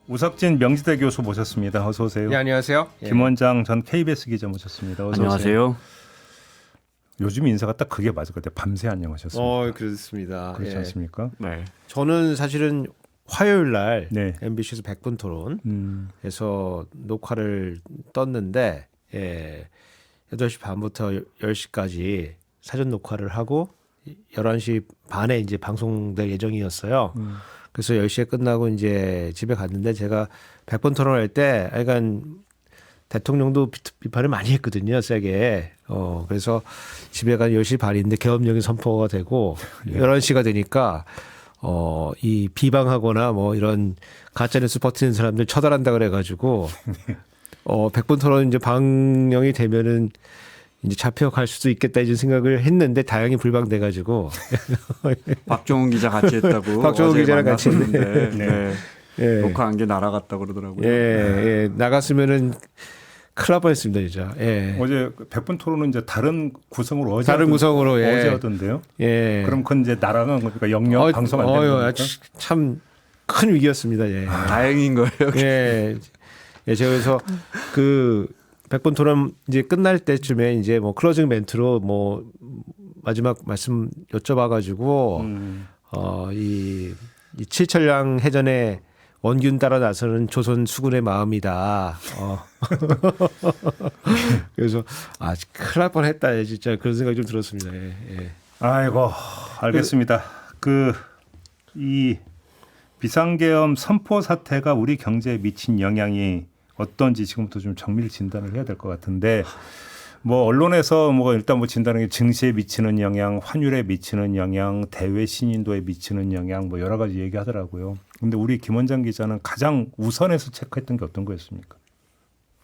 우석진 명지대 교수 모셨습니다. 어서 오세요. 네, 안녕하세요. 김원장 전 KBS 기자 모셨습니다. 어서 안녕하세요. 오세요. 요즘 인사가 딱 그게 맞을 것 같아요. 밤새 안녕하셨습니다. 그렇습니다. 그렇지 않습니까? 네. 저는 사실은 화요일 날 네. MBC에서 100분 토론에서 녹화를 떴는데 8시 반부터 10시까지 사전 녹화를 하고 11시 반에 이제 방송될 예정이었어요. 그래서 10시에 끝나고 이제 집에 갔는데 제가 100번 토론할 때 약간 대통령도 비판을 많이 했거든요, 세게. 그래서 집에 간 10시 반인데 계엄령이 선포가 되고 11시가 되니까 이 비방하거나 뭐 이런 가짜뉴스 퍼뜨리는 사람들 처단한다 그래가지고 100번 토론 이제 방영이 되면은 이제 잡혀갈 수도 있겠다 이런 생각을 했는데 다행히 불방돼가지고 박종훈 기자 같이 했다고. 박종훈 기자랑 같이 했는데 네. 예. 녹화한 게 날아갔다 그러더라고요. 예, 나갔으면은 큰일 날 뻔했습니다, 진짜. 예. 어제 100분 토론은 이제 다른 구성으로 다른 구성으로 어제 하던데요. 예. 그럼 그건 이제 날아간 겁니까? 영영 방송 안 되는 겁니까? 참 큰 위기였습니다. 예. 다행인 거예요. 예. 예, 제가 그래서 그 100번 토론 이제 끝날 때쯤에 이제 뭐 클로징 멘트로 뭐 마지막 말씀 여쭤봐가지고 이 칠천량 해전에 원균 따라 나서는 조선 수군의 마음이다. 그래서 큰일 날 뻔했다 진짜 그런 생각이 좀 들었습니다. 예, 예. 아이고 알겠습니다. 이 비상계엄 선포 사태가 우리 경제에 미친 영향이 어떤지 지금부터 좀 정밀 진단을 해야 될 것 같은데 뭐 언론에서 뭐 일단 뭐 진단하는 게 증시에 미치는 영향, 환율에 미치는 영향, 대외 신인도에 미치는 영향 뭐 여러 가지 얘기하더라고요. 근데 우리 김원장 기자는 가장 우선해서 체크했던 게 어떤 거였습니까?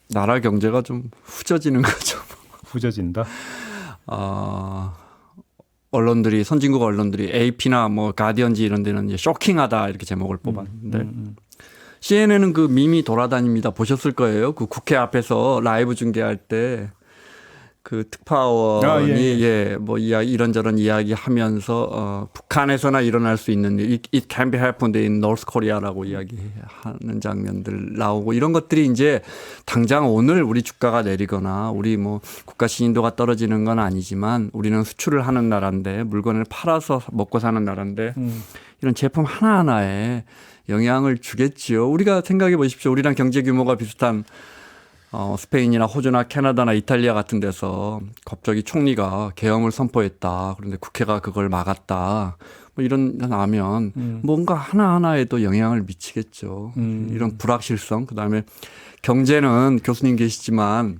나라 경제가 좀 후져지는 거죠. 후져진다. 언론들이 선진국 언론들이 AP나 뭐 가디언지 이런 데는 이제 쇼킹하다 이렇게 제목을 뽑았는데 CNN은 그 밈이 돌아다닙니다. 보셨을 거예요. 그 국회 앞에서 라이브 중계할 때 그 특파원이 뭐 이런저런 이야기하면서 북한에서나 일어날 수 있는 일, it can be happened in North Korea라고 이야기하는 장면들 나오고 이런 것들이 이제 당장 오늘 우리 주가가 내리거나 우리 뭐 국가 신인도가 떨어지는 건 아니지만 우리는 수출을 하는 나라인데 물건을 팔아서 먹고 사는 나라인데 이런 제품 하나하나에 영향을 주겠지요. 우리가 생각해 보십시오. 우리랑 경제 규모가 비슷한 스페인이나 호주나 캐나다나 이탈리아 같은 데서 갑자기 총리가 계엄을 선포했다. 그런데 국회가 그걸 막았다. 뭐 이런 나면 뭔가 하나하나에도 영향을 미치겠죠. 이런 불확실성. 그다음에 경제는 교수님 계시지만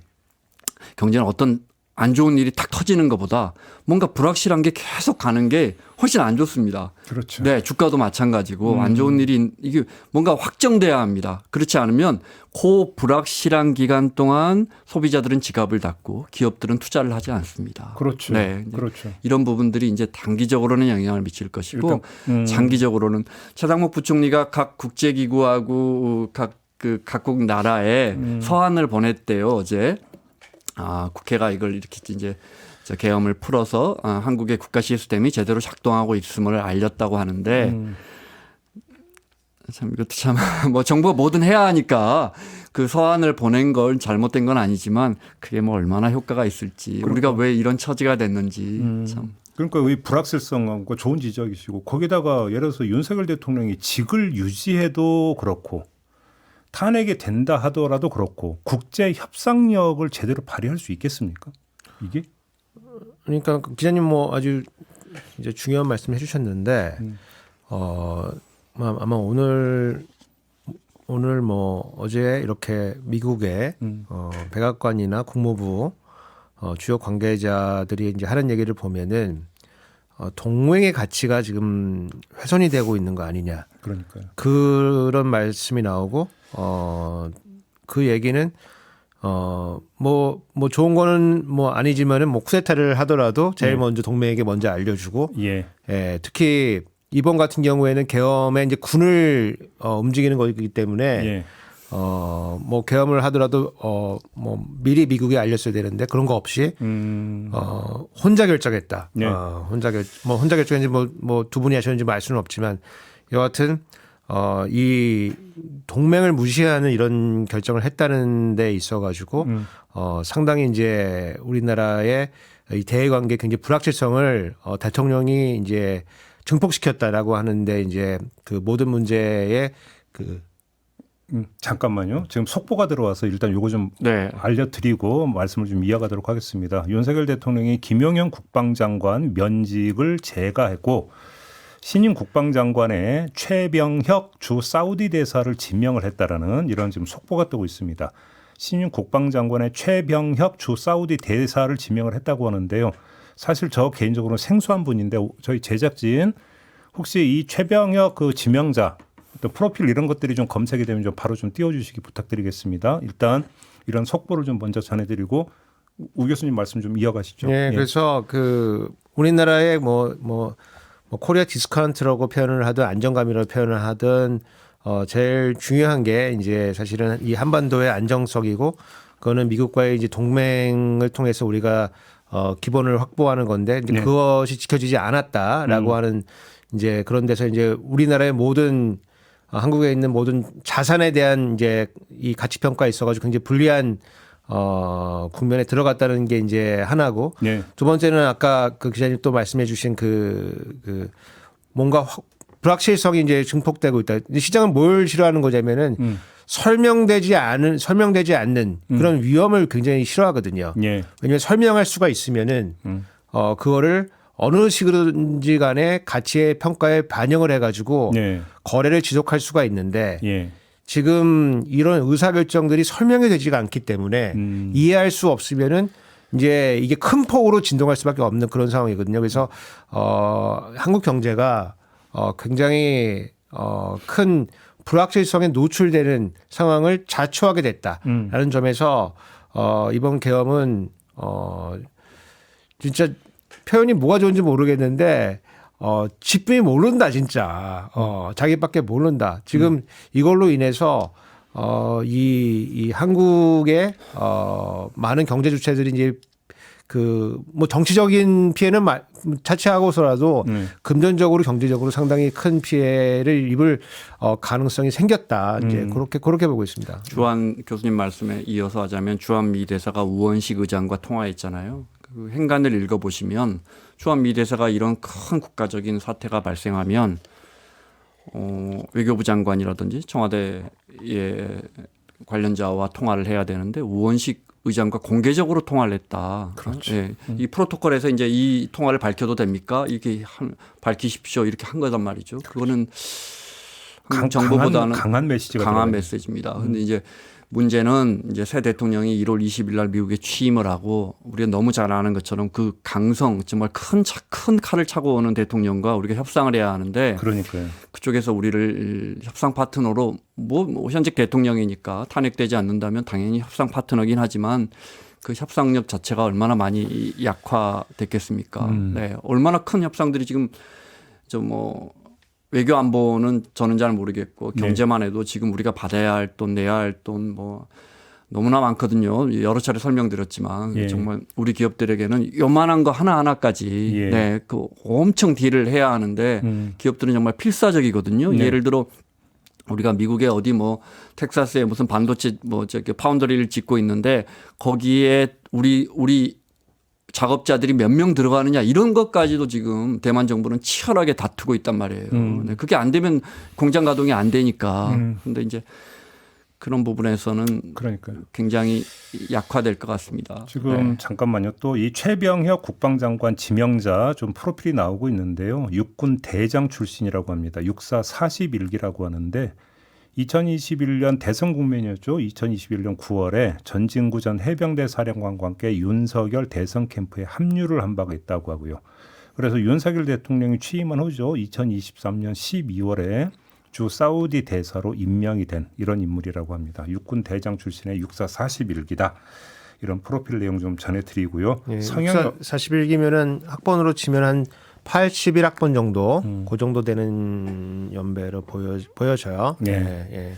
경제는 어떤 안 좋은 일이 탁 터지는 것보다 뭔가 불확실한 게 계속 가는 게 훨씬 안 좋습니다. 그렇죠. 네, 주가도 마찬가지고 안 좋은 일이 이게 뭔가 확정돼야 합니다. 그렇지 않으면 그 불확실한 기간 동안 소비자들은 지갑을 닫고 기업들은 투자를 하지 않습니다. 그렇죠. 네, 그렇죠. 이런 부분들이 이제 단기적으로는 영향을 미칠 것이고 장기적으로는 차장목 부총리가 각 국제기구하고 각국 나라에 서한을 보냈대요 어제. 국회가 이걸 이렇게 이제 계엄을 풀어서 한국의 국가 시스템이 제대로 작동하고 있음을 알렸다고 하는데 참 이것도 참 뭐 정부가 뭐든 해야 하니까 그 서한을 보낸 걸 잘못된 건 아니지만 그게 뭐 얼마나 효과가 있을지 우리가 왜 이런 처지가 됐는지 참. 그러니까 이 불확실성하고 좋은 지적이시고 거기다가 예를 들어서 윤석열 대통령이 직을 유지해도 그렇고 탄핵이 된다 하더라도 그렇고 국제 협상력을 제대로 발휘할 수 있겠습니까? 이게? 그러니까 기자님 뭐 아주 이제 중요한 말씀 해주셨는데 아마 오늘 뭐 어제 이렇게 미국의 백악관이나 국무부 주요 관계자들이 이제 하는 얘기를 보면은 동맹의 가치가 지금 훼손이 되고 있는 거 아니냐. 그러니까요. 그런 말씀이 나오고 그 얘기는 뭐 좋은 거는 뭐 아니지만은 뭐 쿠데타를 하더라도 제일 먼저 동맹에게 먼저 알려주고 특히 이번 같은 경우에는 계엄에 이제 군을 움직이는 거기 때문에 뭐 계엄을 하더라도 뭐 미리 미국에 알렸어야 되는데 그런 거 없이 혼자 결정했다. 혼자 결정인지 뭐 두 분이 하셨는지 알 수는 없지만 여하튼 이 동맹을 무시하는 이런 결정을 했다는 데 있어가지고 상당히 이제 우리나라의 이 대외 관계 굉장히 불확실성을 대통령이 이제 증폭시켰다라고 하는데 이제 그 모든 문제에 그 잠깐만요. 지금 속보가 들어와서 일단 요거 좀 네. 알려드리고 말씀을 좀 이어가도록 하겠습니다. 윤석열 대통령이 김용현 국방장관 면직을 재가했고 신임 국방장관의 최병혁 주 사우디 대사를 지명을 했다라는 이런 지금 속보가 뜨고 있습니다. 신임 국방장관의 최병혁 주 사우디 대사를 지명을 했다고 하는데요. 사실 저 개인적으로는 생소한 분인데 저희 제작진 혹시 이 최병혁 그 지명자 또 프로필 이런 것들이 좀 검색이 되면 좀 바로 좀 띄워주시기 부탁드리겠습니다. 일단 이런 속보를 좀 먼저 전해드리고 우 교수님 말씀 좀 이어가시죠. 네, 그래서 그 우리나라의 뭐 코리아 디스카운트라고 표현을 하든 안정감이라고 표현을 하든 제일 중요한 게 이제 사실은 이 한반도의 안정성이고 그거는 미국과의 이제 동맹을 통해서 우리가 기본을 확보하는 건데 이제 네. 그것이 지켜지지 않았다라고 하는 이제 그런 데서 이제 우리나라의 모든 한국에 있는 모든 자산에 대한 이제 이 가치 평가에 있어가지고 굉장히 불리한 국면에 들어갔다는 게 이제 하나고 네. 두 번째는 아까 그 기자님 또 말씀해주신 그 뭔가 불확실성이 이제 증폭되고 있다. 시장은 뭘 싫어하는 거냐면은 설명되지 않는 그런 위험을 굉장히 싫어하거든요. 예. 왜냐하면 설명할 수가 있으면은 그거를 어느 식으로든지 간에 가치의 평가에 반영을 해가지고 예. 거래를 지속할 수가 있는데 예. 지금 이런 의사결정들이 설명이 되지가 않기 때문에 이해할 수 없으면은 이제 이게 큰 폭으로 진동할 수밖에 없는 그런 상황이거든요. 그래서 한국 경제가 굉장히 큰 불확실성에 노출되는 상황을 자초하게 됐다라는 점에서 이번 계엄은 진짜 표현이 뭐가 좋은지 모르겠는데 집이 모른다 진짜. 자기밖에 모른다. 지금 이걸로 인해서 이 한국의 많은 경제 주체들이 이제 그 뭐 정치적인 피해는 차치하고서라도 금전적으로 경제적으로 상당히 큰 피해를 입을 가능성이 생겼다. 이제 그렇게 보고 있습니다. 주한 교수님 말씀에 이어서 하자면 주한 미 대사가 우원식 의장과 통화했잖아요. 그 행간을 읽어보시면 주한 미 대사가 이런 큰 국가적인 사태가 발생하면 외교부 장관이라든지 청와대의 관련자와 통화를 해야 되는데 우원식 의장과 공개적으로 통화를 했다. 그렇죠. 예. 이 프로토콜에서 이제 이 통화를 밝혀도 됩니까? 이렇게 밝히십시오. 이렇게 한 거단 말이죠. 그거는 정부보다는 강한 메시지가 강한 들어가요. 메시지입니다. 근데 이제 문제는 이제 새 대통령이 1월 20일 날 미국에 취임을 하고 우리가 너무 잘 아는 것처럼 그 강성 정말 큰 칼을 차고 오는 대통령과 우리가 협상을 해야 하는데 그러니까요. 그쪽에서 우리를 협상 파트너로 뭐 현직 대통령이니까 탄핵되지 않는다면 당연히 협상 파트너긴 하지만 그 협상력 자체가 얼마나 많이 약화됐겠습니까? 네, 얼마나 큰 협상들이 지금 외교 안보는 저는 잘 모르겠고 경제만 해도 지금 우리가 받아야 할 돈, 내야 할 돈 뭐 너무나 많거든요. 여러 차례 설명드렸지만 정말 우리 기업들에게는 요만한 거 하나하나까지 네, 그 엄청 딜을 해야 하는데 기업들은 정말 필사적이거든요. 예를 들어 우리가 미국에 어디 뭐 텍사스에 무슨 반도체 파운드리를 짓고 있는데 거기에 우리 작업자들이 몇 명 들어가느냐 이런 것까지도 지금 대만 정부는 치열하게 다투고 있단 말이에요. 네, 그게 안 되면 공장 가동이 안 되니까. 그런데 이제 그런 부분에서는 그러니까요. 굉장히 약화될 것 같습니다. 지금 잠깐만요. 또 이 최병혁 국방장관 지명자 좀 프로필이 나오고 있는데요. 육군 대장 출신이라고 합니다. 육사 41기라고 하는데 2021년 대선 국면이었죠. 2021년 9월에 전진구 전 해병대 사령관과 함께 윤석열 대선 캠프에 합류를 한 바가 있다고 하고요. 그래서 윤석열 대통령이 취임한 후죠. 2023년 12월에 주 사우디 대사로 임명이 된 이런 인물이라고 합니다. 육군 대장 출신의 육사 41기다. 이런 프로필 내용 좀 전해드리고요. 네, 성향 41기면은 학번으로 치면 한 81학번 정도, 그 정도 되는 연배로 보여져요. 네.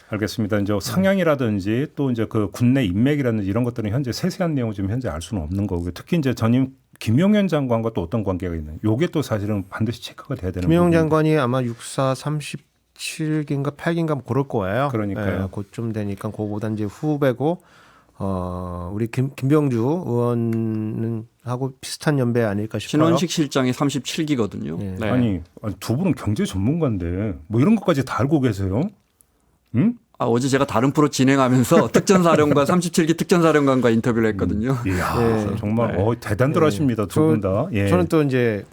알겠습니다. 이제 성향이라든지 또 이제 그 군내 인맥이라든지 이런 것들은 현재 세세한 내용을 지금 현재 알 수는 없는 거고요. 특히 이제 전임 김용현 장관과 또 어떤 관계가 있는? 요게 또 사실은 반드시 체크가 돼야 되는. 김용현 장관이 아마 육사 7기인가 8기인가 뭐 그럴 거예요. 그러니까요. 곧좀 되니까 그거보다 이제 후배고 우리 김병주 의원은 하고 비슷한 연배 아닐까 싶어요. 신원식 실장이 37기거든요. 예. 네. 아니 두 분은 경제 전문가인데 뭐 이런 것까지 다 알고 계세요? 응? 어제 제가 다른 프로 진행하면서 특전사령관 37기 특전사령관과 인터뷰를 했거든요. 이야, 예. 정말 네. 대단들 하십니다. 두 분 다. 예. 저는 또 이제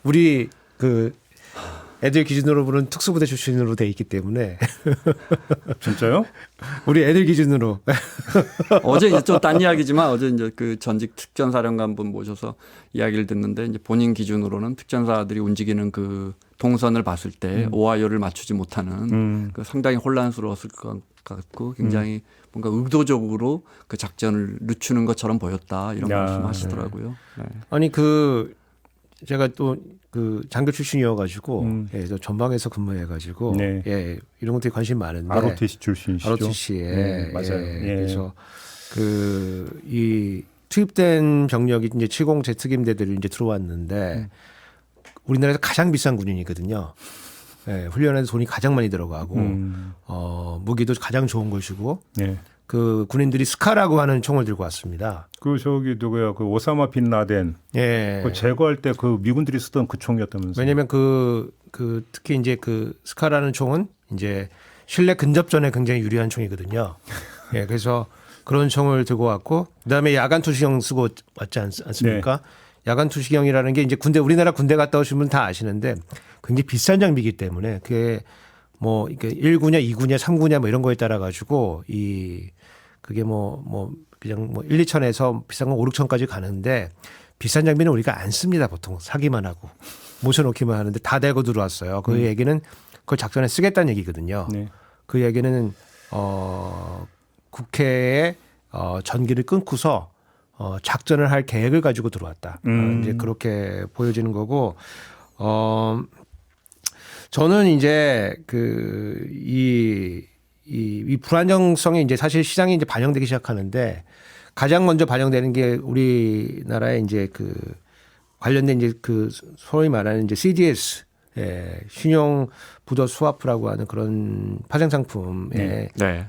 우리 그 애들 기준으로 보는 특수부대 출신으로 돼 있기 때문에 진짜요? 우리 애들 기준으로 어제 이제 좀 딴 이야기지만 어제 이제 그 전직 특전사령관분 모셔서 이야기를 듣는데 이제 본인 기준으로는 특전사들이 움직이는 그 동선을 봤을 때 오하이오를 맞추지 못하는 그 상당히 혼란스러웠을 것 같고 굉장히 뭔가 의도적으로 그 작전을 늦추는 것처럼 보였다 이런 야, 말씀하시더라고요. 네. 아니 제가 또 그 장교 출신이어가지고 저 전방에서 근무해가지고 네. 예 이런 것들에 관심 많은데 ROTC 출신이시죠? ROTC에 네, 맞아요. 예. 그래서 이 투입된 병력이 이제 70 제특임대들이 이제 들어왔는데 우리나라에서 가장 비싼 군인이거든요. 예, 훈련에서 돈이 가장 많이 들어가고 무기도 가장 좋은 것이고 네. 그 군인들이 스카라고 하는 총을 들고 왔습니다. 그 저기 누구야? 그 오사마 빈 라덴. 예. 그 제거할 때 그 미군들이 쓰던 그 총이었다면서요? 왜냐하면 특히 이제 그 스카라는 총은 이제 실내 근접전에 굉장히 유리한 총이거든요. 예, 그래서 그런 총을 들고 왔고 그다음에 야간 투시경 쓰고 왔지 않습니까? 야간 투시경이라는 게 이제 우리나라 군대 갔다 오신 분 다 아시는데 굉장히 비싼 장비이기 때문에 그게 뭐 이게 1구냐, 2구냐, 3구냐 뭐 이런 거에 따라 가지고 그게 그냥 1, 2천에서 비싼 건 5, 6천까지 가는데 비싼 장비는 우리가 안 씁니다. 보통 사기만 하고 모셔놓기만 하는데 다 대고 들어왔어요. 그 얘기는 그걸 작전에 쓰겠다는 얘기거든요. 네. 그 얘기는 국회에 전기를 끊고서 작전을 할 계획을 가지고 들어왔다. 이제 그렇게 보여지는 거고 저는 이제 이 불안정성이 이제 사실 시장에 이제 반영되기 시작하는데 가장 먼저 반영되는 게 우리나라에 이제 관련된 이제 소위 말하는 이제 CDS 신용 부도 스와프라고 하는 그런 파생 상품의 네.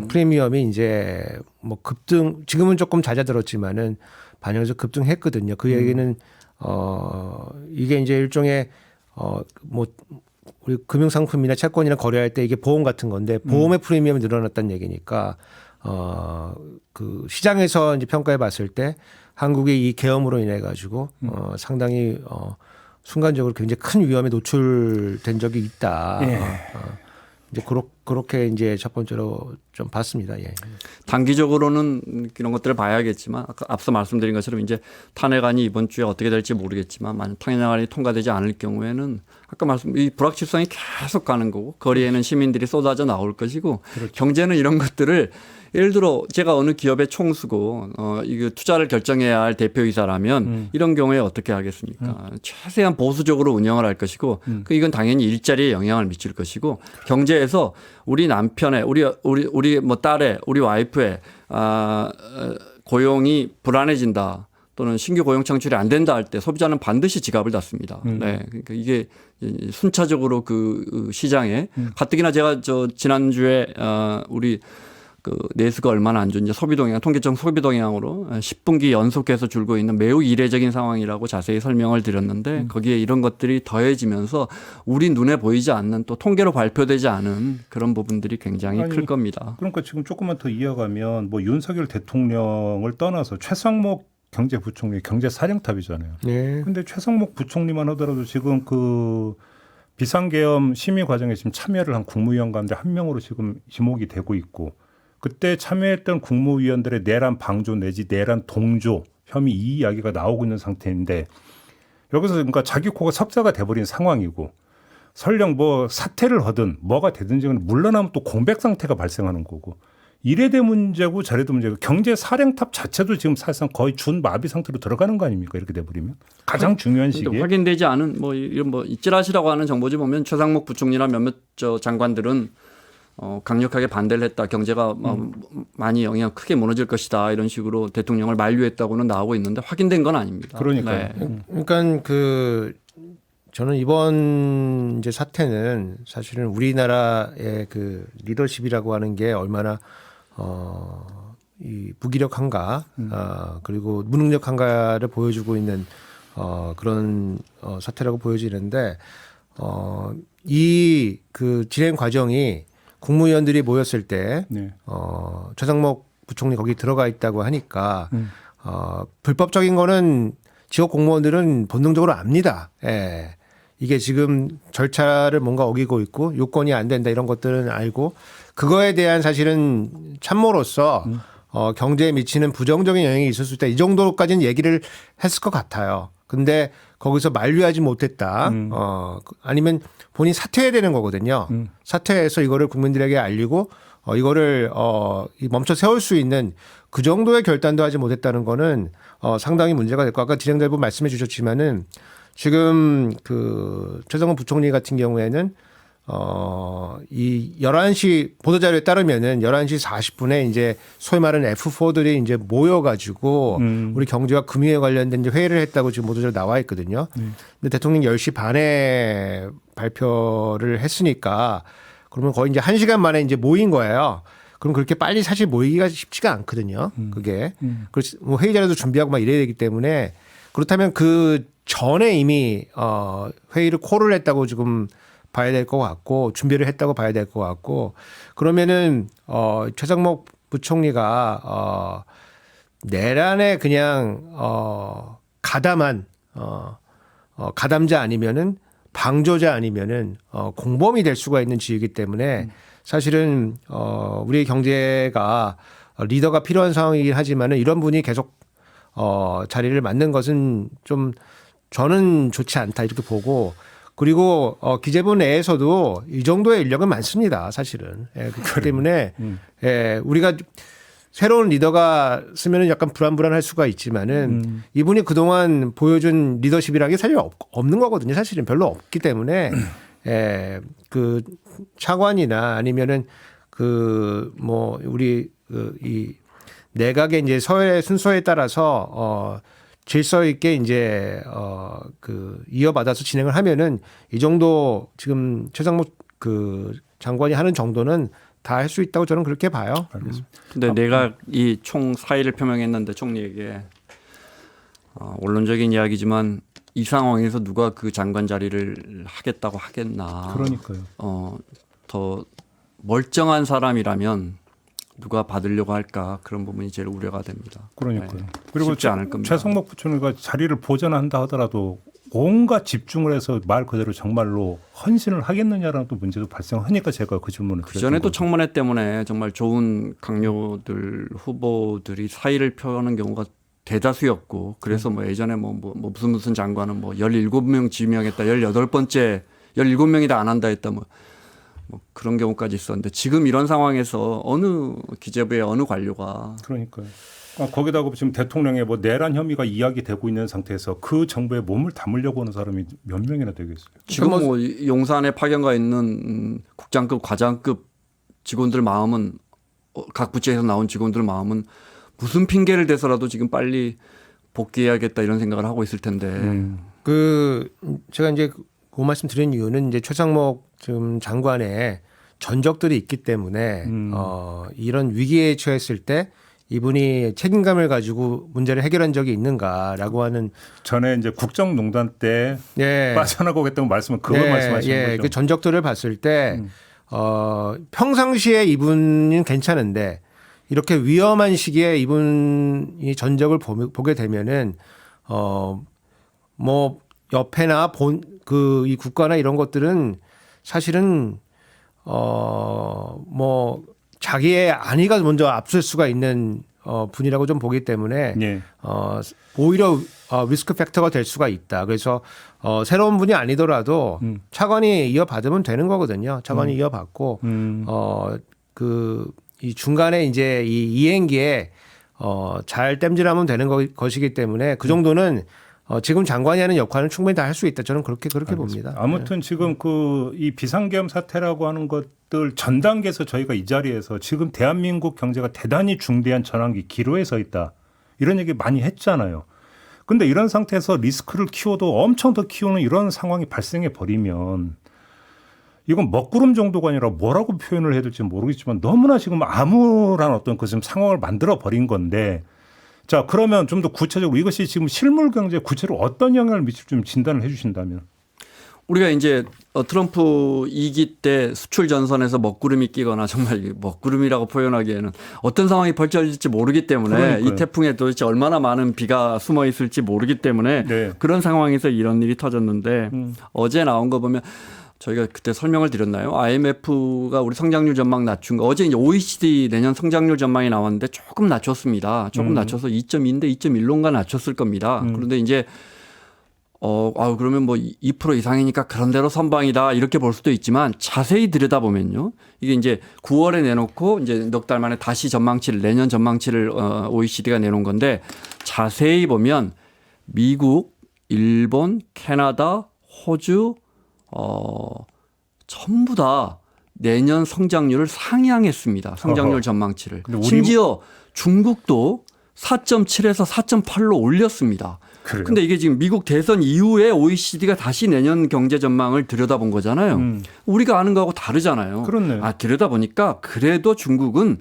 프리미엄이 이제 뭐 급등 지금은 조금 잦아들었지만은 반영해서 급등했거든요. 그 얘기는 이게 이제 일종의 우리 금융상품이나 채권이나 거래할 때 이게 보험 같은 건데 보험의 프리미엄이 늘어났다는 얘기니까 그 시장에서 이제 평가해 봤을 때 한국의 이 계엄으로 인해 가지고 상당히 순간적으로 굉장히 큰 위험에 노출된 적이 있다. 예. 이제 그렇게 이제 첫 번째로 좀 봤습니다. 예. 단기적으로는 이런 것들을 봐야겠지만 아까 앞서 말씀드린 것처럼 이제 탄핵안이 이번 주에 어떻게 될지 모르겠지만 만약 탄핵안이 통과되지 않을 경우에는 아까 이 불확실성이 계속 가는 거고 거리에는 시민들이 쏟아져 나올 것이고 그렇죠. 경제는 이런 것들을 예를 들어 제가 어느 기업의 총수고 이거 투자를 결정해야 할 대표이사라면 이런 경우에 어떻게 하겠습니까? 최대한 보수적으로 운영을 할 것이고 이건 당연히 일자리에 영향을 미칠 것이고 경제에서 우리 남편의 우리 뭐 딸의 우리 와이프의 고용이 불안해진다. 또는 신규 고용 창출이 안 된다 할 때 소비자는 반드시 지갑을 닫습니다. 네, 그러니까 이게 순차적으로 그 시장에 가뜩이나 제가 지난주에 우리 내수가 얼마나 안 좋은지 통계청 소비 동향으로 10분기 연속해서 줄고 있는 매우 이례적인 상황이라고 자세히 설명을 드렸는데 거기에 이런 것들이 더해지면서 우리 눈에 보이지 않는 또 통계로 발표되지 않은 그런 부분들이 굉장히 클 겁니다. 그러니까 지금 조금만 더 이어가면 뭐 윤석열 대통령을 떠나서 최상목 경제부총리 경제사령탑이잖아요. 네. 근데 최상목 부총리만 하더라도 지금 그 비상계엄 심의 과정에 지금 참여를 한 국무위원 가운데 한 명으로 지금 지목이 되고 있고 그때 참여했던 국무위원들의 내란 방조 내지 내란 동조 혐의 이 이야기가 나오고 있는 상태인데 여기서 그러니까 자기 코가 석자가 돼버린 상황이고 설령 뭐 사퇴를 하든 뭐가 되든지 물러나면 또 공백 상태가 발생하는 거고 이래대 문제고 저래도 문제고 경제 사령탑 자체도 지금 사실상 거의 준마비 상태로 들어가는 거 아닙니까? 이렇게 돼버리면 가장 중요한 시기에 확인되지 않은 이런 찌라시라고 하는 정보지 보면 최상목 부총리나 몇몇 장관들은 강력하게 반대를 했다. 경제가 많이 영향 크게 무너질 것이다. 이런 식으로 대통령을 만류했다고는 나오고 있는데 확인된 건 아닙니다. 그러니까요. 네. 그러니까 저는 이번 이제 사태는 사실은 우리나라의 그 리더십이라고 하는 게 얼마나 이 무기력한가, 그리고 무능력한가를 보여주고 있는 그런 사태라고 보여지는데, 이 그 진행 과정이 국무위원들이 모였을 때, 네. 최상목 부총리 거기 들어가 있다고 하니까, 불법적인 거는 지역 공무원들은 본능적으로 압니다. 예. 이게 지금 절차를 뭔가 어기고 있고 요건이 안 된다 이런 것들은 알고, 그거에 대한 사실은 참모로서 경제에 미치는 부정적인 영향이 있었을 때 이 정도까지는 얘기를 했을 것 같아요. 근데 거기서 만류하지 못했다. 아니면 본인이 사퇴해야 되는 거거든요. 사퇴해서 이거를 국민들에게 알리고 이거를 멈춰 세울 수 있는 그 정도의 결단도 하지 못했다는 거는 상당히 문제가 될 거. 아까 진행자분 말씀해 주셨지만은 지금 그 최상목 부총리 같은 경우에는 이 11시 보도자료에 따르면은 11시 40분에 이제 소위 말하는 F4들이 이제 모여가지고 우리 경제와 금융에 관련된 이제 회의를 했다고 지금 보도자료 나와 있거든요. 근데 대통령이 10시 반에 발표를 했으니까 그러면 거의 이제 1시간 만에 이제 모인 거예요. 그럼 그렇게 빨리 사실 모이기가 쉽지가 않거든요. 그게. 그래서 뭐 회의 자료도 준비하고 막 이래야 되기 때문에, 그렇다면 그 전에 이미 회의를 콜을 했다고 지금 봐야 될 것 같고, 준비를 했다고 봐야 될 것 같고, 그러면은 최상목 부총리가 내란에 그냥 가담한 가담자 아니면은 방조자 아니면은 공범이 될 수가 있는 지위이기 때문에 사실은 우리 경제가 리더가 필요한 상황이긴 하지만은 이런 분이 계속 자리를 맡는 것은 좀 저는 좋지 않다 이렇게 보고, 그리고 기재부 내에서도 이 정도의 인력은 많습니다, 사실은. 예, 그렇기 때문에 예, 우리가 새로운 리더가 쓰면은 약간 불안할 수가 있지만은 이분이 그동안 보여준 리더십이라는 게 사실 없는 거거든요. 사실은 별로 없기 때문에 예, 그 차관이나 아니면은 그 뭐 우리 이 내각의 이제 서해 순서에 따라서 질서 있게 이제 그 이어받아서 진행을 하면은 이 정도 지금 최상목 그 장관이 하는 정도는 다 할 수 있다고 저는 그렇게 봐요. 알겠습니다. 근데 내가 이 총 사의를 표명했는데 총리에게 원론적인 이야기지만 이 상황에서 누가 그 장관 자리를 하겠다고 하겠나. 그러니까요. 더 멀쩡한 사람이라면 누가 받으려고 할까, 그런 부분이 제일 우려가 됩니다. 그러니까요. 네. 그리고 쉽지 않을 겁니다. 최상목 부총리가 자리를 보전한다 하더라도 온갖 집중을 해서 말 그대로 정말로 헌신을 하겠느냐라는 또 문제도 발생하니까 제가 그 질문을 드렸던 그전에도 거죠. 청문회 때문에 정말 좋은 강요들 후보들이 사의를 표하는 경우가 대다수였고, 그래서 뭐 예전에 뭐 무슨 장관은 뭐 17명 지명했다, 18번째 17명이 다 안 한다 했다 뭐 그런 경우까지 있었는데, 지금 이런 상황에서 어느 기재부의 어느 관료가 그러니까요. 거기다가 지금 대통령의 뭐 내란 혐의가 이야기되고 있는 상태에서 그 정부에 몸을 담으려고 하는 사람이 몇 명이나 되겠어요. 지금 뭐 용산에 파견가 있는 국장급 과장급 직원들 마음은, 각 부처에서 나온 직원들 마음은 무슨 핑계를 대서라도 지금 빨리 복귀해야겠다 이런 생각을 하고 있을 텐데. 그 제가 이제 그 말씀 드린 이유는 이제 최상목 지금 장관의 전적들이 있기 때문에 이런 위기에 처했을 때 이분이 책임감을 가지고 문제를 해결한 적이 있는가라고 하는, 전에 이제 국정농단 때 예. 빠져나가겠다는 말씀은 그걸 말씀하시는 거죠. 그 전적들을 봤을 때 평상시에 이분은 괜찮은데 이렇게 위험한 시기에 이분이 전적을 보게 되면은 뭐 옆에나 이 국가나 이런 것들은 사실은 뭐 자기의 안위가 먼저 앞설 수가 있는 분이라고 좀 보기 때문에 예. 오히려 리스크 팩터가 될 수가 있다. 그래서 새로운 분이 아니더라도 차관이 이어받으면 되는 거거든요. 차관이 이어받고 이 중간에 이제 이 이행기에 잘 땜질하면 되는 것이기 때문에 그 정도는 지금 장관이 하는 역할은 충분히 다 할 수 있다. 저는 그렇게 봅니다. 아무튼 지금 이 비상계엄 사태라고 하는 것들 전 단계에서 저희가 이 자리에서 지금 대한민국 경제가 대단히 중대한 전환기 기로에 서 있다. 이런 얘기 많이 했잖아요. 근데 이런 상태에서 리스크를 키워도 엄청 더 키우는 이런 상황이 발생해 버리면 이건 먹구름 정도가 아니라 뭐라고 표현을 해야 될지 모르겠지만 너무나 지금 암울한 어떤 그 지금 상황을 만들어 버린 건데 자, 그러면 좀 더 구체적으로 이것이 지금 실물 경제에 구체로 어떤 영향을 미칠지 좀 진단을 해 주신다면. 우리가 이제 트럼프 2기 때 수출 전선에서 먹구름이 끼거나 정말 먹구름이라고 표현하기에는 어떤 상황이 벌어질지 모르기 때문에 그러니까요. 이 태풍에 도대체 얼마나 많은 비가 숨어 있을지 모르기 때문에 네. 그런 상황에서 이런 일이 터졌는데 어제 나온 거 보면 저희가 그때 설명을 드렸나요? IMF가 우리 성장률 전망 낮춘 거 어제 이제 OECD 내년 성장률 전망이 나왔는데 조금 낮췄습니다. 조금 낮춰서 2.2인데 2.1로인가 낮췄을 겁니다. 그런데 이제 그러면 뭐 2% 이상이니까 그런 대로 선방이다 이렇게 볼 수도 있지만 자세히 들여다보면요. 이게 이제 9월에 내놓고 이제 넉 달 만에 다시 전망치를 내년 전망치를 OECD가 내놓은 건데 자세히 보면 미국, 일본, 캐나다, 호주 전부 다 내년 성장률을 상향했습니다. 성장률 전망치를. 심지어 중국도 4.7에서 4.8로 올렸습니다. 그래요? 근데 이게 지금 미국 대선 이후에 OECD가 다시 내년 경제 전망을 들여다본 거잖아요. 우리가 아는 거하고 다르잖아요. 그렇네요. 들여다보니까 그래도 중국은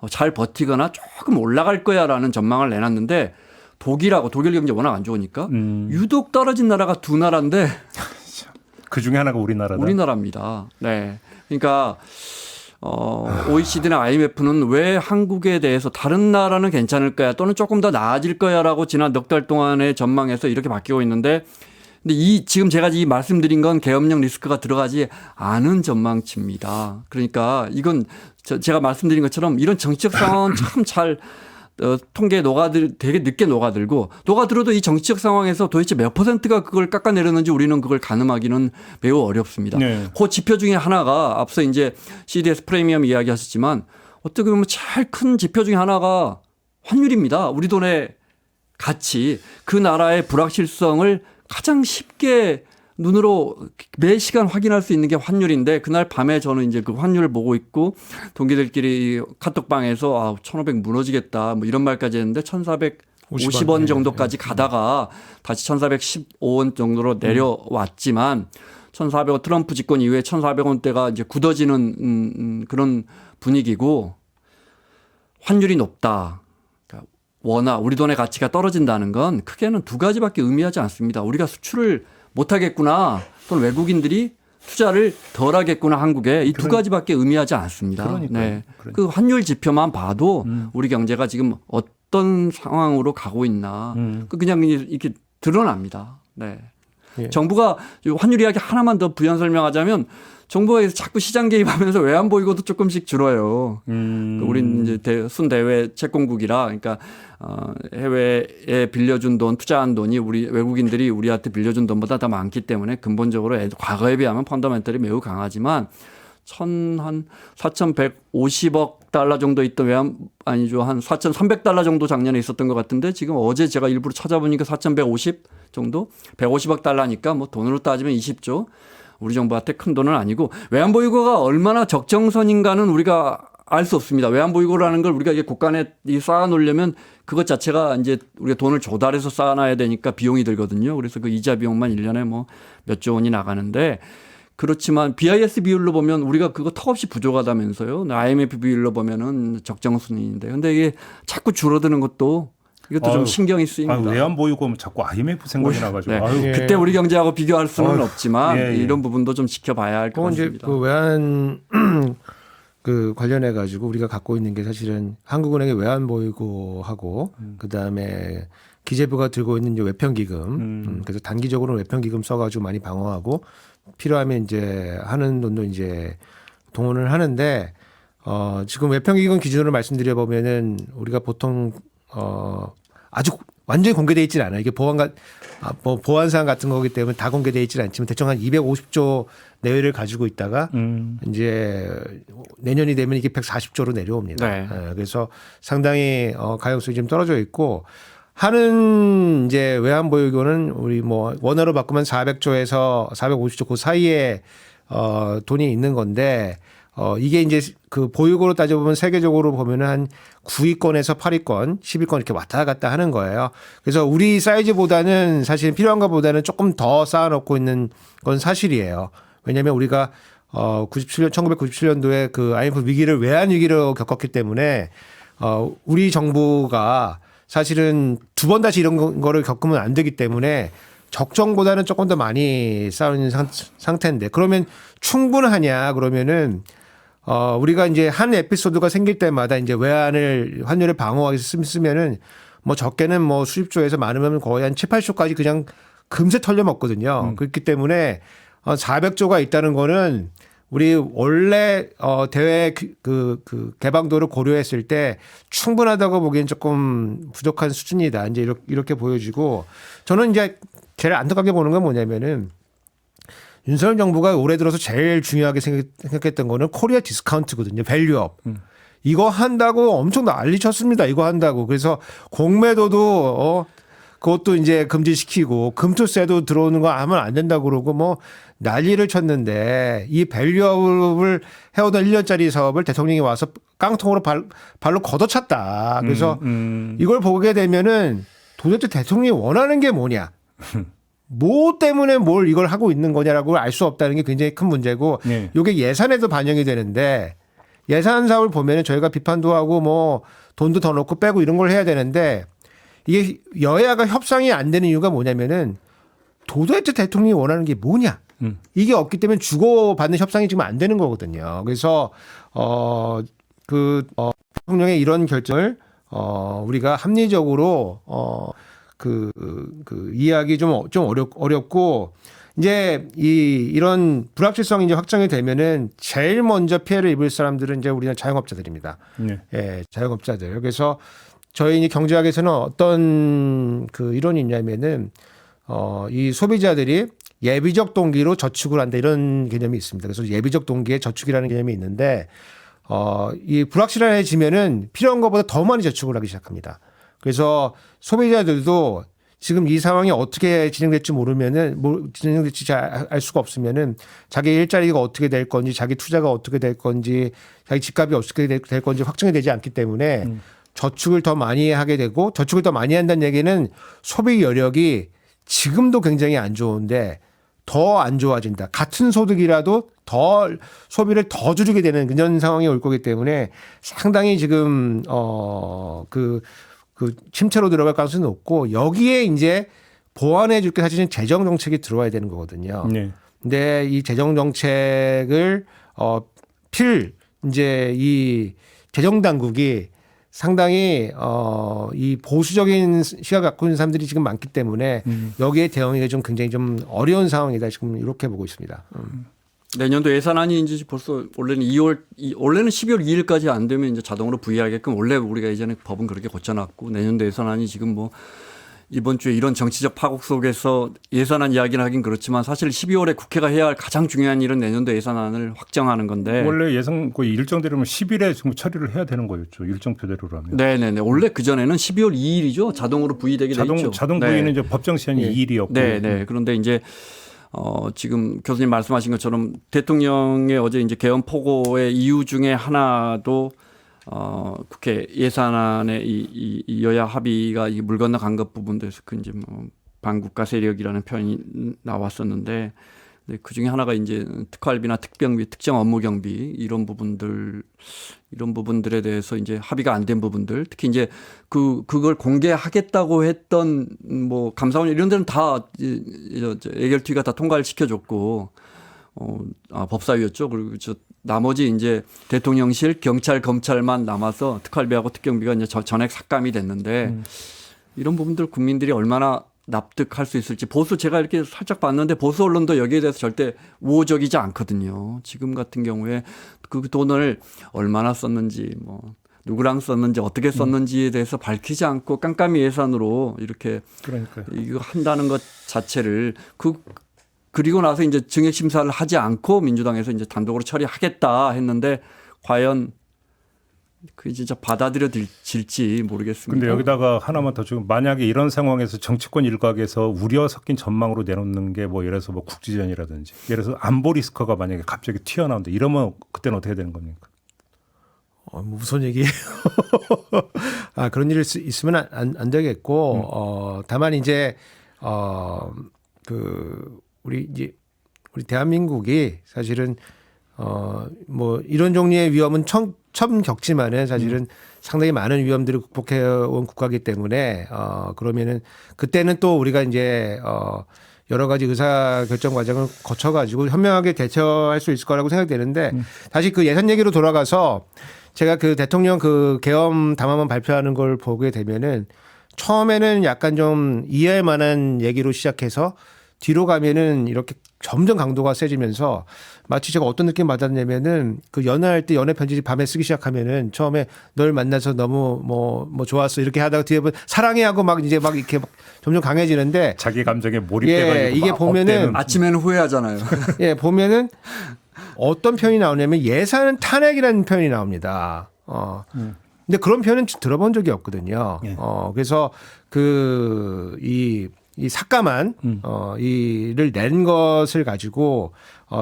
잘 버티거나 조금 올라갈 거야라는 전망을 내놨는데 독일 경제 워낙 안 좋으니까 유독 떨어진 나라가 두 나라인데 그 중에 하나가 우리나라다. 우리나라입니다. 네. 그러니까 OECD나 IMF는 왜 한국에 대해서 다른 나라는 괜찮을 거야 또는 조금 더 나아질 거야라고 지난 넉 달 동안의 전망에서 이렇게 바뀌고 있는데 근데 지금 제가 이 말씀드린 건 계엄령 리스크가 들어가지 않은 전망치입니다. 그러니까 이건 제가 말씀드린 것처럼 이런 정치적 상황은 참 잘 통계에 되게 늦게 녹아들어도 이 정치적 상황에서 도대체 몇 %가 그걸 깎아내렸는지 우리는 그걸 가늠하기는 매우 어렵습니다. 네. 그 지표 중에 하나가 앞서 이제 CDS 프리미엄 이야기하셨지만 어떻게 보면 제일 큰 지표 중에 하나가 환율입니다. 우리 돈의 가치, 그 나라의 불확실성을 가장 쉽게 눈으로 매 시간 확인할 수 있는 게 환율인데 그날 밤에 저는 이제 그 환율을 보고 있고 동기들끼리 카톡방에서 1,500 무너지겠다 뭐 이런 말까지 했는데 1,450원 정도까지 가다가 다시 1,415원 정도로 내려왔지만 1,400원 트럼프 집권 이후에 1,400원대가 이제 굳어지는 그런 분위기고 환율이 높다. 그러니까 워낙 우리 돈의 가치가 떨어진다는 건 크게는 두 가지밖에 의미하지 않습니다. 우리가 수출을 못하겠구나 또는 외국인들이 투자를 덜 하겠구나 한국에 이 두 가지밖에 의미하지 않습니다. 네. 그 환율 지표만 봐도 우리 경제가 지금 어떤 상황으로 가고 있나 그냥 이렇게 드러납니다. 네. 예. 정부가 환율 이야기 하나만 더 부연 설명하자면 정부가 자꾸 시장 개입하면서 외환 보유고도 조금씩 줄어요. 우린 이제 순대외 채권국이라 그러니까 해외에 빌려준 돈, 투자한 돈이 우리 외국인들이 우리한테 빌려준 돈보다 더 많기 때문에 근본적으로 과거에 비하면 펀더멘털이 매우 강하지만 한 4,150억 달러 정도 있던 한 4,300달러 정도 작년에 있었던 것 같은데 지금 어제 제가 일부러 찾아보니까 4,150 정도 150억 달러니까 뭐 돈으로 따지면 20조. 우리 정부한테 큰 돈은 아니고 외환보유고가 얼마나 적정선인가는 우리가 알 수 없습니다. 외환보유고라는 걸 우리가 이게 국간에 쌓아놓으려면 그것 자체가 이제 우리가 돈을 조달해서 쌓아놔야 되니까 비용이 들거든요. 그래서 그 이자 비용만 1년에 뭐 몇 조 원이 나가는데 그렇지만 BIS 비율로 보면 우리가 그거 턱없이 부족하다면서요. IMF 비율로 보면은 적정선인데 근데 이게 자꾸 줄어드는 것도 이것도 좀 신경이 쓰입니다. 외환 보유고 하면 자꾸 IMF 생각이 나가지고. 네. 그때 우리 경제하고 비교할 수는 없지만 이런 부분도 좀 지켜봐야 할 것 같습니다. 그 외환 그 관련해 가지고 우리가 갖고 있는 게 사실은 한국은행의 외환 보유고하고 그다음에 기재부가 들고 있는 이제 외평기금. 그래서 단기적으로 외평기금 써가지고 많이 방어하고 필요하면 이제 하는 돈도 이제 동원을 하는데 지금 외평기금 기준으로 말씀드려 보면은 우리가 보통 아주 완전히 공개되어 있지는 않아요. 이게 보안사항 같은 거기 때문에 다 공개되어 있지는 않지만 대충 한 250조 내외를 가지고 있다가 이제 내년이 되면 이게 140조로 내려옵니다. 네. 그래서 상당히 가용성이 좀 떨어져 있고 하는 이제 외환 보유고는 우리 뭐 원화로 바꾸면 400조에서 450조 그 사이에 돈이 있는 건데 이게 이제 그 보유고로 따져보면 세계적으로 보면은 한 9위권에서 8위권, 10위권 이렇게 왔다 갔다 하는 거예요. 그래서 우리 사이즈보다는 사실 필요한 것보다는 조금 더 쌓아놓고 있는 건 사실이에요. 왜냐하면 우리가 1997년도에 그 IMF 위기를 외환 위기로 겪었기 때문에 우리 정부가 사실은 두 번 다시 이런 거를 겪으면 안 되기 때문에 적정보다는 조금 더 많이 쌓여있는 상태인데 그러면 충분하냐 그러면은 우리가 이제 한 에피소드가 생길 때마다 이제 환율을 방어하기 쓰면은 뭐 적게는 뭐 수십조에서 많으면 거의 한 7, 8조까지 그냥 금세 털려 먹거든요. 그렇기 때문에 400조가 있다는 거는 우리 원래 대외 그 개방도를 고려했을 때 충분하다고 보기엔 조금 부족한 수준이다. 이제 이렇게 보여지고 저는 이제 제일 안타깝게 보는 건 뭐냐면은 윤석열 정부가 올해 들어서 제일 중요하게 생각했던 거는 코리아 디스카운트거든요. 밸류업. 이거 한다고 엄청 난리 쳤습니다. 이거 한다고. 그래서 공매도도 그것도 이제 금지시키고 금투세도 들어오는 거 하면 안 된다고 그러고 뭐 난리를 쳤는데 이 밸류업을 해오던 1년짜리 사업을 대통령이 와서 깡통으로 발로 걷어찼다. 그래서 이걸 보게 되면은 도대체 대통령이 원하는 게 뭐냐. 뭐 때문에 뭘 이걸 하고 있는 거냐라고 알 수 없다는 게 굉장히 큰 문제고 네. 이게 예산에도 반영이 되는데 예산 사업을 보면은 저희가 비판도 하고 뭐 돈도 더 넣고 빼고 이런 걸 해야 되는데 이게 여야가 협상이 안 되는 이유가 뭐냐면은 도대체 대통령이 원하는 게 뭐냐. 이게 없기 때문에 주고받는 협상이 지금 안 되는 거거든요. 그래서 대통령의 이런 결정을 우리가 합리적으로 이해하기 좀 어렵고 이제 이런 불확실성이 이제 확정이 되면은 제일 먼저 피해를 입을 사람들은 이제 우리는 자영업자들입니다. 네. 예, 자영업자들. 그래서 저희 이제 경제학에서는 어떤 이론이 있냐면은 이 소비자들이 예비적 동기로 저축을 한다 이런 개념이 있습니다. 그래서 예비적 동기에 저축이라는 개념이 있는데 이 불확실해지면은 필요한 것보다 더 많이 저축을 하기 시작합니다. 그래서 소비자들도 지금 이 상황이 어떻게 진행될지 진행될지 잘 알 수가 없으면은 자기 일자리가 어떻게 될 건지, 자기 투자가 어떻게 될 건지, 자기 집값이 어떻게 될 건지 확정이 되지 않기 때문에 저축을 더 많이 하게 되고 저축을 더 많이 한다는 얘기는 소비 여력이 지금도 굉장히 안 좋은데 더 안 좋아진다. 같은 소득이라도 더 소비를 더 줄이게 되는 그런 상황이 올 거기 때문에 상당히 지금 침체로 들어갈 가능성이 높고 여기에 이제 보완해 줄 게 사실은 재정 정책이 들어와야 되는 거거든요. 네. 근데 이 재정 정책을 이제 이 재정 당국이 상당히 이 보수적인 시각을 갖고 있는 사람들이 지금 많기 때문에 여기에 대응이 좀 굉장히 좀 어려운 상황이다. 지금 이렇게 보고 있습니다. 내년도 예산안이 이제 벌써 원래는 원래는 12월 2일까지 안 되면 이제 자동으로 부의하게끔 원래 우리가 예전에 법은 그렇게 고쳐놨고 내년도 예산안이 지금 뭐 이번 주에 이런 정치적 파국 속에서 예산안 이야기를 하긴 그렇지만 사실 12월에 국회가 해야 할 가장 중요한 일은 내년도 예산안을 확정하는 건데 원래 예상 거의 일정대로면 10일에 지금 처리를 해야 되는 거였죠. 일정표대로라면. 네네네. 원래 그 전에는 12월 2일이죠. 자동으로 부의되게 돼 있죠. 자동 부의는 네. 이제 법정 시한이 2일이었고. 네네. 그런데 이제 지금 교수님 말씀하신 것처럼 대통령의 어제 이제 개헌 포고의 이유 중에 하나도 국회 예산안에 이 여야 합의가 이 물 건너간 것 부분에서 그 이제 뭐 반국가 세력이라는 표현이 나왔었는데 그 중에 하나가 이제 특활비나 특병비, 특정 업무 경비 이런 부분들에 대해서 이제 합의가 안 된 부분들, 특히 이제 그걸 공개하겠다고 했던 뭐 감사원 이런 데는 다 예결특위가 다 통과를 시켜줬고 법사위였죠. 그리고 나머지 이제 대통령실, 경찰, 검찰만 남아서 특활비하고 특경비가 이제 전액 삭감이 됐는데 이런 부분들 국민들이 얼마나 납득할 수 있을지 제가 이렇게 살짝 봤는데 보수 언론도 여기에 대해서 절대 우호적이지 않거든요. 지금 같은 경우에 그 돈을 얼마나 썼는지 뭐 누구랑 썼는지 어떻게 썼는지에 대해서 밝히지 않고 깜깜이 예산으로 이렇게 그러니까요. 이거 한다는 것 자체를 그리고 나서 이제 증액 심사를 하지 않고 민주당에서 이제 단독으로 처리하겠다 했는데 과연 그게 진짜 받아들여질지 모르겠습니다. 근데 여기다가 하나만 더 지금 만약에 이런 상황에서 정치권 일각에서 우려 섞인 전망으로 내놓는 게 뭐 예를 들어서 뭐 국지전이라든지 예를 들어서 안보 리스크가 만약에 갑자기 튀어나온다 이러면 그때는 어떻게 되는 겁니까? 뭐 무슨 얘기예요? 아, 그런 일이 있으면 안 되겠고, 다만 이제, 우리 대한민국이 사실은, 뭐 이런 종류의 위험은 처음 겪지만은 사실은 상당히 많은 위험들을 극복해온 국가이기 때문에, 그러면은 그때는 또 우리가 이제, 여러 가지 의사 결정 과정을 거쳐가지고 현명하게 대처할 수 있을 거라고 생각되는데, 다시 그 예산 얘기로 돌아가서 제가 그 대통령 그 계엄 담화문 발표하는 걸 보게 되면은 처음에는 약간 좀 이해할 만한 얘기로 시작해서 뒤로 가면은 이렇게 점점 강도가 세지면서 마치 제가 어떤 느낌 받았냐면은 그 연애할 때 연애 편지 밤에 쓰기 시작하면은 처음에 널 만나서 너무 뭐 좋았어 이렇게 하다가 뒤에 보면 사랑해 하고 막 이제 막 이렇게 막 점점 강해지는데 자기 감정에 몰입돼가지고 이게 보면은 아침에는 후회하잖아요. 예, 보면은 어떤 표현이 나오냐면 예산은 탄핵이라는 표현이 나옵니다. 근데 그런 표현은 들어본 적이 없거든요. 예. 그래서 이 삭감한 이를 낸 것을 가지고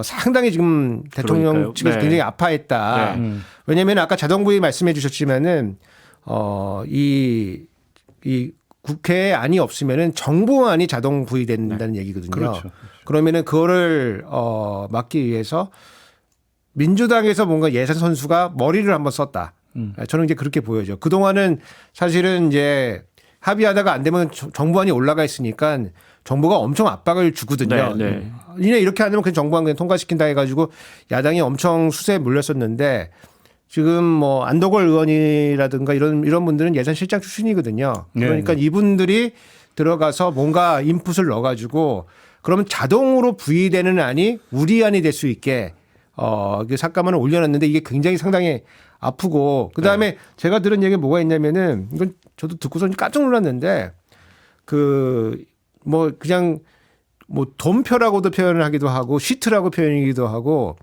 상당히 지금 대통령 그러니까요. 측에서 네. 굉장히 아파했다. 네. 왜냐하면 아까 자동부의 말씀해 주셨지만은 이 국회에 안이 없으면은 정부안이 자동 부의된다는 얘기거든요. 그렇죠. 그러면은 그거를 막기 위해서 민주당에서 뭔가 예산 선수가 머리를 한번 썼다. 저는 이제 그렇게 보여져. 그동안은 사실은 이제 합의하다가 안 되면 정부안이 올라가 있으니까 정부가 엄청 압박을 주거든요. 네. 니네 이렇게 안 되면 그냥 정부안 그냥 통과시킨다 해가지고 야당이 엄청 수세에 몰렸었는데 지금 뭐 안도걸 의원이라든가 이런 분들은 예산실장 출신이거든요. 그러니까 네. 이분들이 들어가서 뭔가 인풋을 넣어가지고 그러면 자동으로 부의되는 안이 우리 안이 될 수 있게 그 삭감안을 올려놨는데 이게 굉장히 상당히 아프고 그다음에 제가 들은 얘기가 뭐가 있냐면은 이건 저도 듣고서 깜짝 놀랐는데 그 뭐 그냥 뭐 돈표라고도 표현을 하기도 하고 시트라고 표현이기도 하고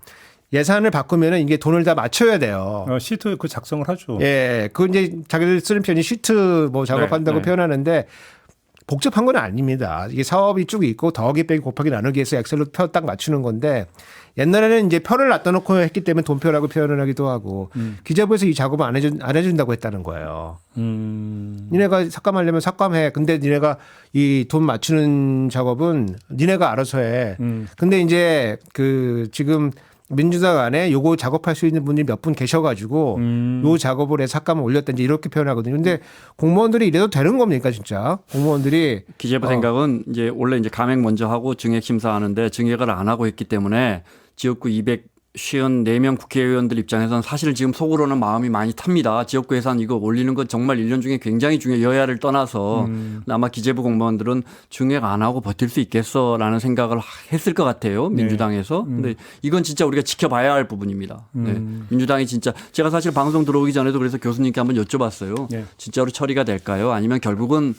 예산을 바꾸면은 이게 돈을 다 맞춰야 돼요. 시트 그 작성을 하죠. 예, 그 이제 자기들 쓰는 편이 시트 뭐 작업한다고 네. 표현하는데 복잡한 건 아닙니다. 이게 사업이 쭉 있고 더하기 빼기 곱하기 나누기 해서 엑셀로 표 딱 맞추는 건데 옛날에는 이제 표를 놔둬 놓고 했기 때문에 돈표라고 표현을 하기도 하고 기재부에서 이 작업을 안 해준다고 했다는 거예요. 니네가 삭감하려면 삭감해. 근데 니네가 이 돈 맞추는 작업은 니네가 알아서 해. 근데 이제 그 지금 민주당 안에 요거 작업할 수 있는 분이 몇 분 계셔가지고 요 작업을 해 삭감을 올렸다든지 이렇게 표현하거든요. 근데 공무원들이 이래도 되는 겁니까 진짜? 공무원들이 기재부 생각은 이제 원래 이제 감액 먼저 하고 증액 심사하는데 증액을 안 하고 있기 때문에 지역구 254명 국회의원들 입장에서는 사실 지금 속으로는 마음이 많이 탑니다. 지역구 예산 이거 올리는 건 정말 1년 중에 굉장히 여야를 떠나서 아마 기재부 공무원들은 증액 안 하고 버틸 수 있겠어라는 생각을 했을 것 같아요. 민주당에서. 근데 이건 진짜 우리가 지켜봐야 할 부분입니다. 네. 민주당이 진짜 제가 사실 방송 들어오기 전에도 그래서 교수님께 한번 여쭤봤어요. 네. 진짜로 처리가 될까요? 아니면 결국은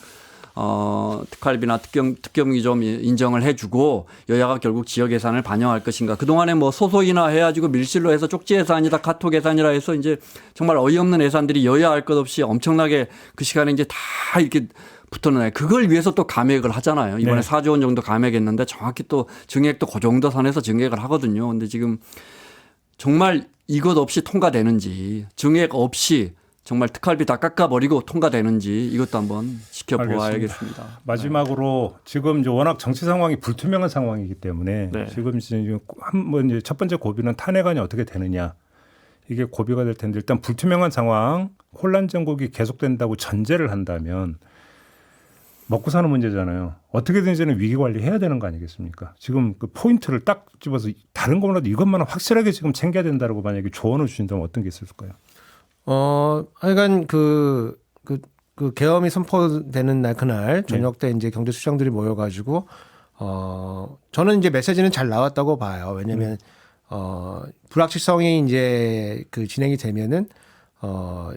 특활비나 특경이 좀 인정을 해주고 여야가 결국 지역 예산을 반영할 것인가. 그동안에 뭐 소소이나 해가지고 밀실로 해서 쪽지 예산이다 카톡 예산이라 해서 이제 정말 어이없는 예산들이 여야 할 것 없이 엄청나게 그 시간에 이제 다 이렇게 붙어나요. 그걸 위해서 또 감액을 하잖아요. 이번에 네. 4조 원 정도 감액했는데 정확히 또 증액도 그 정도 선에서 증액을 하거든요. 근데 지금 정말 이것 없이 통과되는지 증액 없이 정말 특활비 다 깎아버리고 통과되는지 이것도 한번 지켜보아야겠습니다. 마지막으로 지금 이제 워낙 정치 상황이 불투명한 상황이기 때문에 네. 지금 이제 한번 이제 첫 번째 고비는 탄핵안이 어떻게 되느냐 이게 고비가 될 텐데 일단 불투명한 상황 혼란 정국이 계속된다고 전제를 한다면 먹고 사는 문제잖아요. 어떻게든지는 위기 관리해야 되는 거 아니겠습니까? 지금 그 포인트를 딱 집어서 다른 거보다도 이것만 확실하게 지금 챙겨야 된다고 만약에 조언을 주신다면 어떤 게 있을까요? 하여간 그 계엄이 선포되는 날 그날 저녁 때 이제 경제수장들이 모여가지고 저는 이제 메시지는 잘 나왔다고 봐요. 왜냐하면 불확실성이 이제 그 진행이 되면은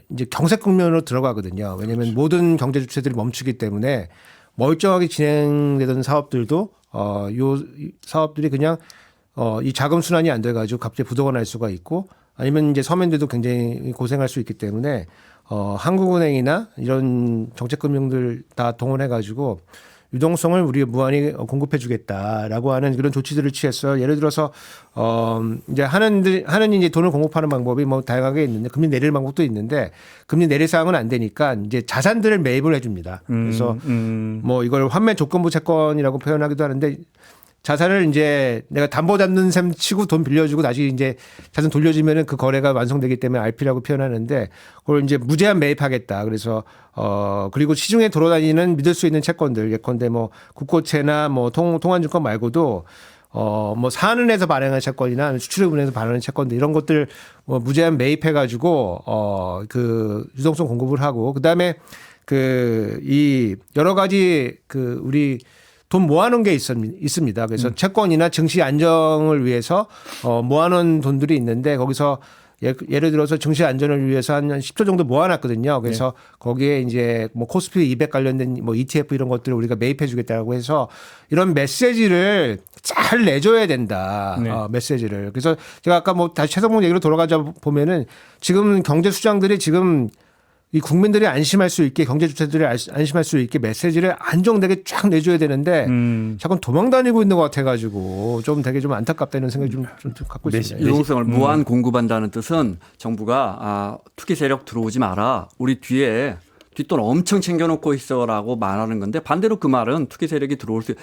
이제 경색 국면으로 들어가거든요. 왜냐하면 그렇죠. 모든 경제 주체들이 멈추기 때문에 멀쩡하게 진행되던 사업들도 요 사업들이 그냥 이 자금 순환이 안 돼가지고 갑자기 부도가 날 수가 있고 아니면 이제 서민들도 굉장히 고생할 수 있기 때문에 한국은행이나 이런 정책금융들 다 동원해가지고 유동성을 우리가 무한히 공급해주겠다라고 하는 그런 조치들을 취했어요. 예를 들어서 이제 하는 이제 돈을 공급하는 방법이 뭐 다양하게 있는데 금리 내릴 방법도 있는데 금리 내릴 상황은 안 되니까 이제 자산들을 매입을 해줍니다. 그래서 뭐 이걸 환매 조건부 채권이라고 표현하기도 하는데 자산을 이제 내가 담보 잡는 셈 치고 돈 빌려주고 다시 이제 자산 돌려주면은 그 거래가 완성되기 때문에 RP라고 표현하는데 그걸 이제 무제한 매입하겠다. 그래서 그리고 시중에 돌아다니는 믿을 수 있는 채권들 예컨대 뭐 국고채나 뭐 통화증권 말고도 뭐 사은은에서 발행한 채권이나 수출입은에서 발행한 채권들 이런 것들 뭐 무제한 매입해 가지고 그 유동성 공급을 하고 그다음에 그 이 여러 가지 그 우리 돈 모아놓은 게 있습니다. 그래서 채권이나 증시 안정을 위해서 모아놓은 돈들이 있는데 거기서 예를 들어서 증시 안전을 위해서 한 10조 정도 모아놨거든요. 그래서 거기에 이제 뭐 코스피 200 관련된 뭐 ETF 이런 것들을 우리가 매입해주겠다고 해서 이런 메시지를 잘 내줘야 된다. 네. 메시지를. 그래서 제가 아까 뭐 다시 최성봉 얘기로 돌아가자 보면은 지금 경제 수장들이 지금 이 국민들이 안심할 수 있게 경제 주체들이 안심할 수 있게 메시지를 안정되게 쫙 내줘야 되는데 자꾸 도망 다니고 있는 것 같아가지고 좀 되게 좀 안타깝다는 생각이 좀 갖고 있습니다. 유동성을 무한 공급한다는 뜻은 정부가 투기 세력 들어오지 마라. 우리 뒤에 뒷돈 엄청 챙겨놓고 있어라고 말하는 건데 반대로 그 말은 투기 세력이 들어올 수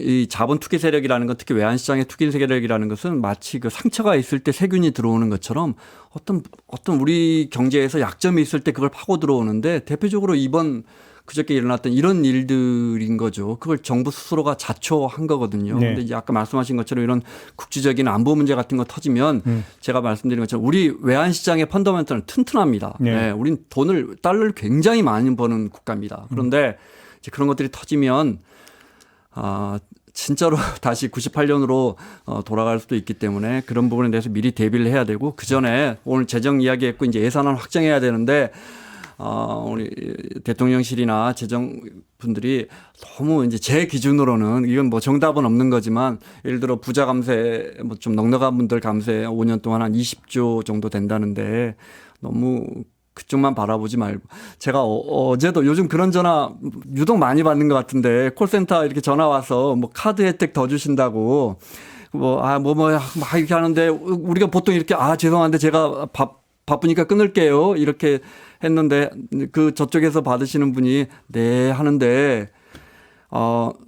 이 자본 투기 세력이라는 건 특히 외환시장의 투기 세력이라는 것은 마치 그 상처가 있을 때 세균이 들어오는 것처럼 어떤 우리 경제에서 약점이 있을 때 그걸 파고 들어오는데 대표적으로 이번 그저께 일어났던 이런 일들인 거죠. 그걸 정부 스스로가 자초한 거거든요. 네. 근데 이제 아까 말씀하신 것처럼 이런 국지적인 안보 문제 같은 거 터지면 제가 말씀드린 것처럼 우리 외환시장의 펀더멘털은 튼튼합니다. 네. 네. 우린 달러를 굉장히 많이 버는 국가입니다. 그런데 이제 그런 것들이 터지면 진짜로 다시 98년으로 돌아갈 수도 있기 때문에 그런 부분에 대해서 미리 대비를 해야 되고 그 전에 오늘 재정 이야기했고 이제 예산안 확정해야 되는데 우리 대통령실이나 재정분들이 너무 이제 제 기준으로는 이건 뭐 정답은 없는 거지만 예를 들어 부자 감세 뭐 좀 넉넉한 분들 감세 5년 동안 한 20조 정도 된다는데 너무 그쪽만 바라보지 말고 제가 어제도 요즘 그런 전화 유독 많이 받는 것 같은데 콜센터 이렇게 전화 와서 뭐 카드 혜택 더 주신다고 막 이렇게 하는데 우리가 보통 이렇게 죄송한데 제가 바쁘니까 끊을게요 이렇게 했는데 그 저쪽에서 받으시는 분이 네 하는데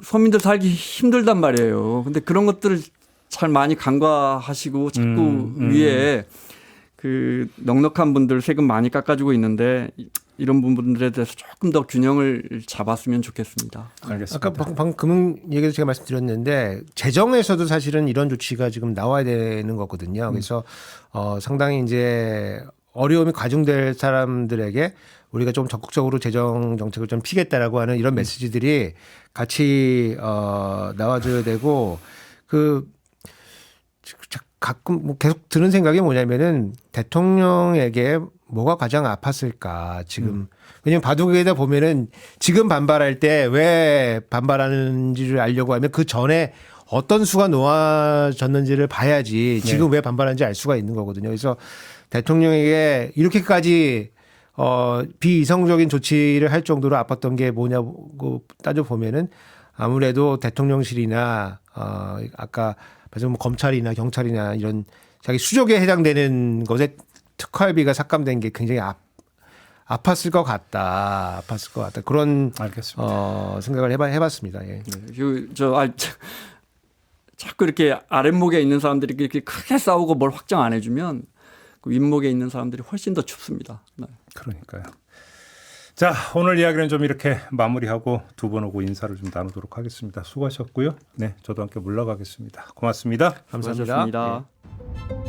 서민들 살기 힘들단 말이에요. 근데 그런 것들을 잘 많이 간과하시고 자꾸 위에 그 넉넉한 분들 세금 많이 깎아주고 있는데 이런 부분들에 대해서 조금 더 균형을 잡았으면 좋겠습니다. 알겠습니다. 아까 방금 금융 얘기에서 제가 말씀드렸는데 재정에서도 사실은 이런 조치가 지금 나와야 되는 거거든요. 그래서 상당히 이제 어려움이 가중될 사람들에게 우리가 좀 적극적으로 재정 정책을 좀 피겠다라고 하는 이런 메시지들이 같이 나와줘야 되고 가끔 뭐 계속 드는 생각이 뭐냐면은 대통령에게 뭐가 가장 아팠을까 지금 왜냐면 바둑에다 보면은 지금 반발할 때 왜 반발하는지를 알려고 하면 그 전에 어떤 수가 놓아졌는지를 봐야지 지금 왜 반발하는지 알 수가 있는 거거든요. 그래서 대통령에게 이렇게까지 비이성적인 조치를 할 정도로 아팠던 게 뭐냐고 따져보면은 아무래도 대통령실이나 아까 그래서 뭐 검찰이나 경찰이나 이런 자기 수족에 해당되는 것에 특활비가 삭감된 게 굉장히 아팠을 것 같다. 그런 알겠습니다. 생각을 해봤습니다. 예. 자꾸 이렇게 아랫목에 있는 사람들이 이렇게 크게 싸우고 뭘 확정 안 해주면 그 윗목에 있는 사람들이 훨씬 더 춥습니다. 네. 그러니까요. 자, 오늘 이야기는 좀 이렇게 마무리하고 두 분 오고 인사를 좀 나누도록 하겠습니다. 수고하셨고요. 네, 저도 함께 물러가겠습니다. 고맙습니다. 감사합니다. 수고하셨습니다. 예.